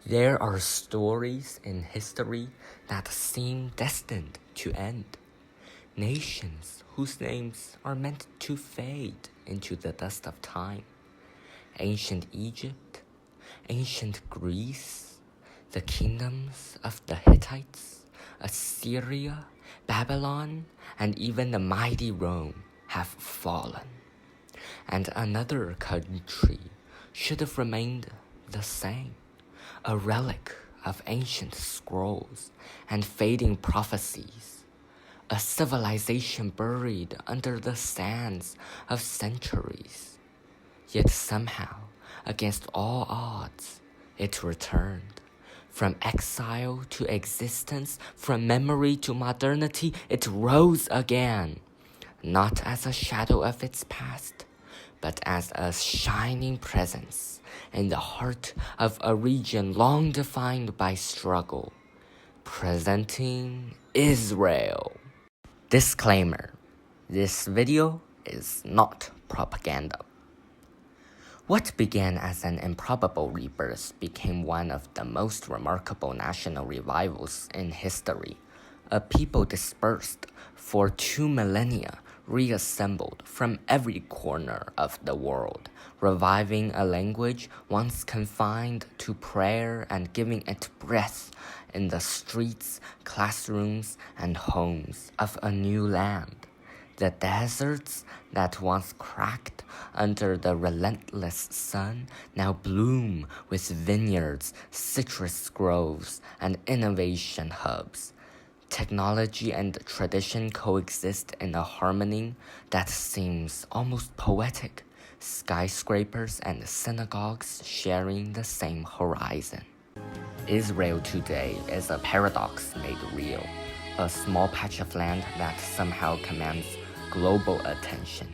There are stories in history that seem destined to end. Nations whose names are meant to fade into the dust of time. Ancient Egypt, ancient Greece, the kingdoms of the Hittites, Assyria, Babylon, and even the mighty Rome have fallen. And another country should have remained the same, a relic of ancient scrolls and fading prophecies, a civilization buried under the sands of centuries. Yet somehow, against all odds, it returned. From exile to existence, from memory to modernity, it rose again, not as a shadow of its past, but as a shining presence in the heart of a region long defined by struggle, presenting Israel. Disclaimer: this video is not propaganda. What began as an improbable rebirth became one of the most remarkable national revivals in history. A people dispersed for 2 millennia reassembled from every corner of the world, reviving a language once confined to prayer and giving it breath in the streets, classrooms, and homes of a new land. The deserts that once cracked under the relentless sun now bloom with vineyards, citrus groves, and innovation hubs. Technology and tradition coexist in a harmony that seems almost poetic, skyscrapers and synagogues sharing the same horizon. Israel today is a paradox made real, a small patch of land that somehow commands global attention.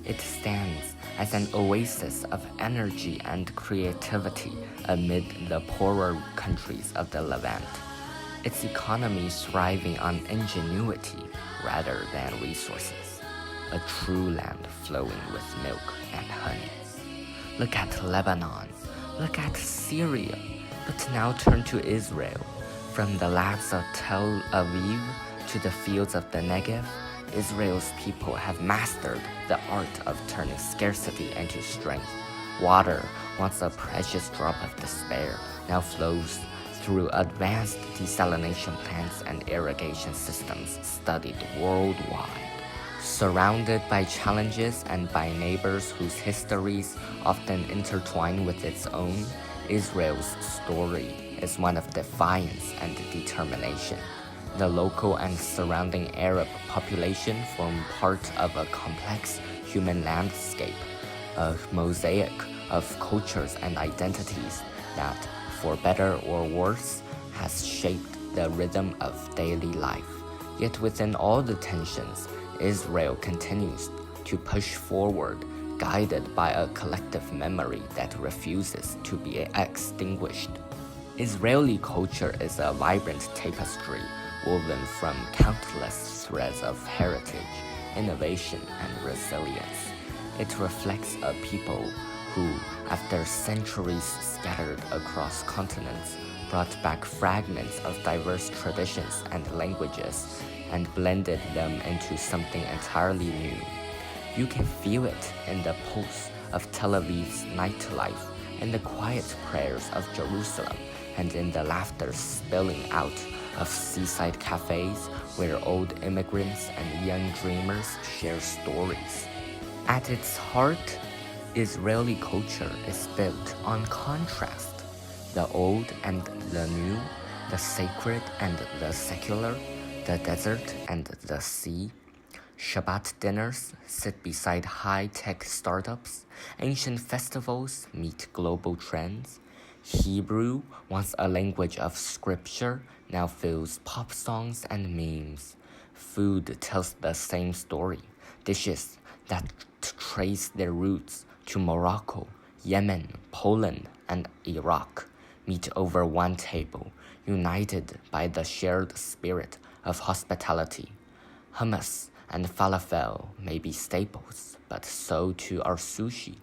It stands as an oasis of energy and creativity amid the poorer countries of the Levant. Its economy thriving on ingenuity rather than resources, a true land flowing with milk and honey. Look at Lebanon, look at Syria, but now turn to Israel. From the labs of Tel Aviv to the fields of the Negev, Israel's people have mastered the art of turning scarcity into strength. Water, once a precious drop of despair, now flows through advanced desalination plants and irrigation systems studied worldwide. Surrounded by challenges and by neighbors whose histories often intertwine with its own, Israel's story is one of defiance and determination. The local and surrounding Arab population form part of a complex human landscape, a mosaic of cultures and identities that, for better or worse, has shaped the rhythm of daily life. Yet within all the tensions, Israel continues to push forward, guided by a collective memory that refuses to be extinguished. Israeli culture is a vibrant tapestry woven from countless threads of heritage, innovation, and resilience. It reflects a people who, after centuries scattered across continents, brought back fragments of diverse traditions and languages and blended them into something entirely new. You can feel it in the pulse of Tel Aviv's nightlife, in the quiet prayers of Jerusalem, and in the laughter spilling out of seaside cafes where old immigrants and young dreamers share stories. At its heart, Israeli culture is built on contrast, the old and the new, the sacred and the secular, the desert and the sea. Shabbat dinners sit beside high-tech startups, ancient festivals meet global trends. Hebrew, once a language of scripture, now fills pop songs and memes. Food tells the same story, dishes that trace their roots to Morocco, Yemen, Poland, and Iraq meet over one table, united by the shared spirit of hospitality. Hummus and falafel may be staples, but so too are sushi,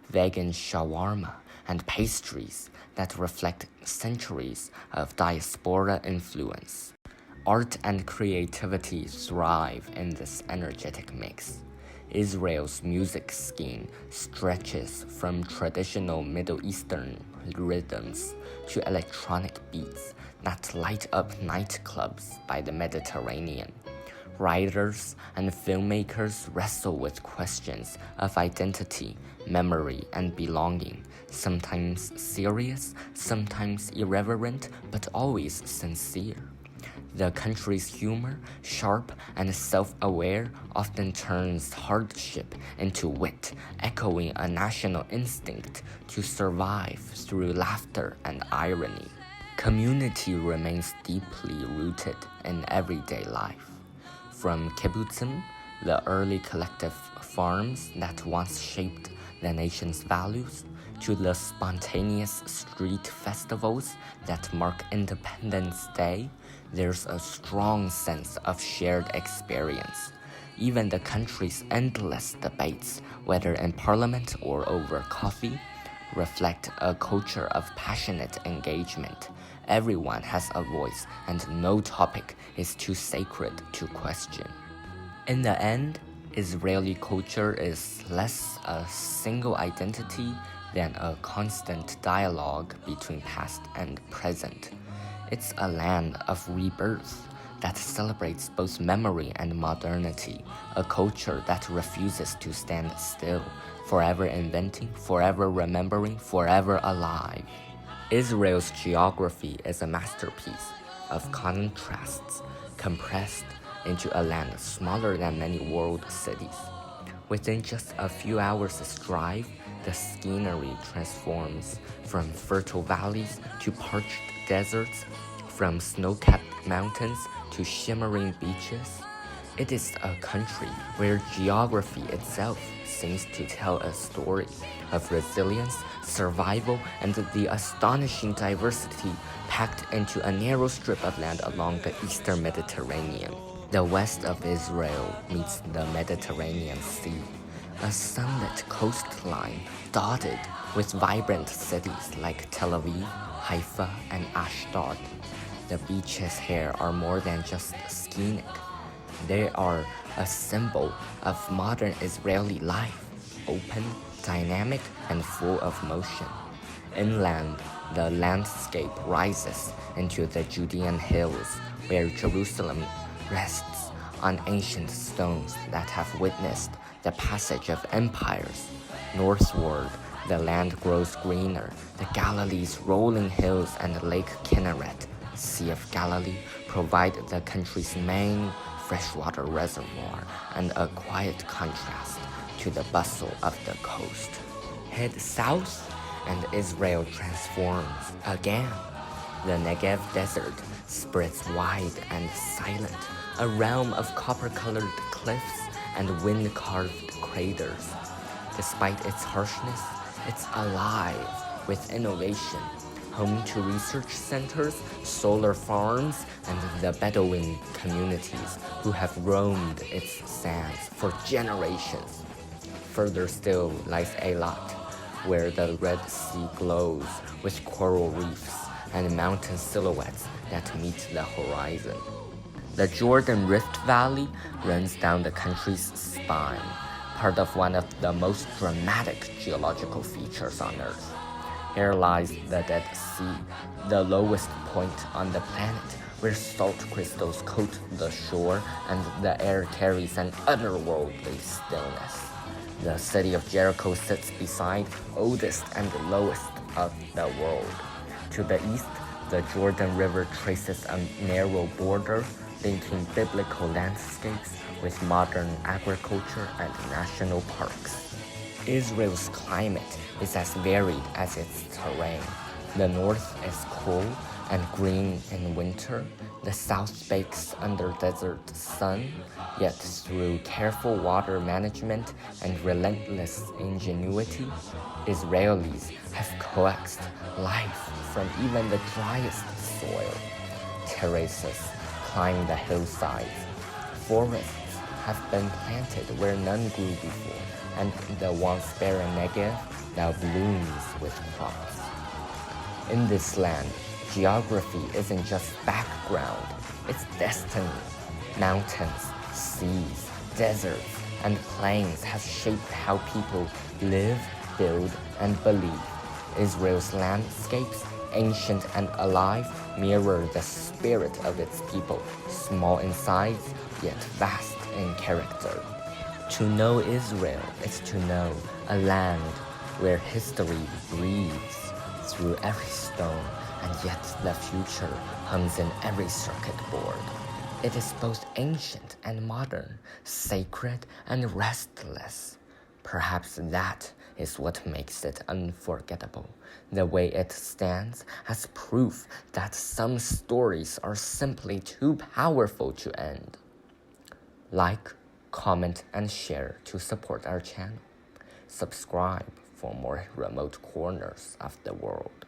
vegan shawarma, and pastries that reflect centuries of diaspora influence. Art and creativity thrive in this energetic mix. Israel's music scheme stretches from traditional Middle Eastern rhythms to electronic beats that light up nightclubs by the Mediterranean. Writers and filmmakers wrestle with questions of identity, memory, and belonging, sometimes serious, sometimes irreverent, but always sincere. The country's humor, sharp and self-aware, often turns hardship into wit, echoing a national instinct to survive through laughter and irony. Community remains deeply rooted in everyday life. From kibbutzim, the early collective farms that once shaped the nation's values, to the spontaneous street festivals that mark Independence Day, there's a strong sense of shared experience. Even the country's endless debates, whether in parliament or over coffee, reflect a culture of passionate engagement. Everyone has a voice, and no topic is too sacred to question. In the end, Israeli culture is less a single identity than a constant dialogue between past and present. It's a land of rebirth that celebrates both memory and modernity, a culture that refuses to stand still, forever inventing, forever remembering, forever alive. Israel's geography is a masterpiece of contrasts compressed into a land smaller than many world cities. Within just a few hours' drive, the scenery transforms from fertile valleys to parched deserts, from snow-capped mountains to shimmering beaches. It is a country where geography itself seems to tell a story of resilience, survival, and the astonishing diversity packed into a narrow strip of land along the eastern Mediterranean. The west of Israel meets the Mediterranean Sea, a sunlit coastline dotted with vibrant cities like Tel Aviv, Haifa, and Ashdod. The beaches here are more than just scenic. They are a symbol of modern Israeli life, open, dynamic, and full of motion. Inland, the landscape rises into the Judean hills, where Jerusalem rests on ancient stones that have witnessed the passage of empires. Northward, the land grows greener. The Galilee's rolling hills and Lake Kinneret, Sea of Galilee, provide the country's main freshwater reservoir and a quiet contrast to the bustle of the coast. Head south, and Israel transforms again. The Negev desert spreads wide and silent, a realm of copper-colored cliffs and wind-carved craters. Despite its harshness, it's alive with innovation, home to research centers, solar farms, and the Bedouin communities who have roamed its sands for generations. Further still lies Eilat, where the Red Sea glows with coral reefs and mountain silhouettes that meet the horizon. The Jordan Rift Valley runs down the country's spine, part of one of the most dramatic geological features on Earth. Here lies the Dead Sea, the lowest point on the planet, where salt crystals coat the shore and the air carries an otherworldly stillness. The city of Jericho sits beside oldest and lowest of the world. To the east, the Jordan River traces a narrow border linking biblical landscapes with modern agriculture and national parks. Israel's climate is as varied as its terrain. The north is cool and green in winter. The south bakes under desert sun, yet through careful water management and relentless ingenuity, Israelis have coaxed life from even the driest soil. Terraces climb the hillsides. Forests have been planted where none grew before. and the once barren Negev now blooms with crops. In this land, geography isn't just background, it's destiny. Mountains, seas, deserts, and plains have shaped how people live, build, and believe. Israel's landscapes, ancient and alive, mirror the spirit of its people, small in size, yet vast in character. To know Israel is to know a land where history breathes through every stone, and yet the future hums in every circuit board. It is both ancient and modern, sacred and restless. Perhaps that is what makes it unforgettable. The way it stands as proof that some stories are simply too powerful to end. Like, comment, and share to support our channel. Subscribe for more remote corners of the world.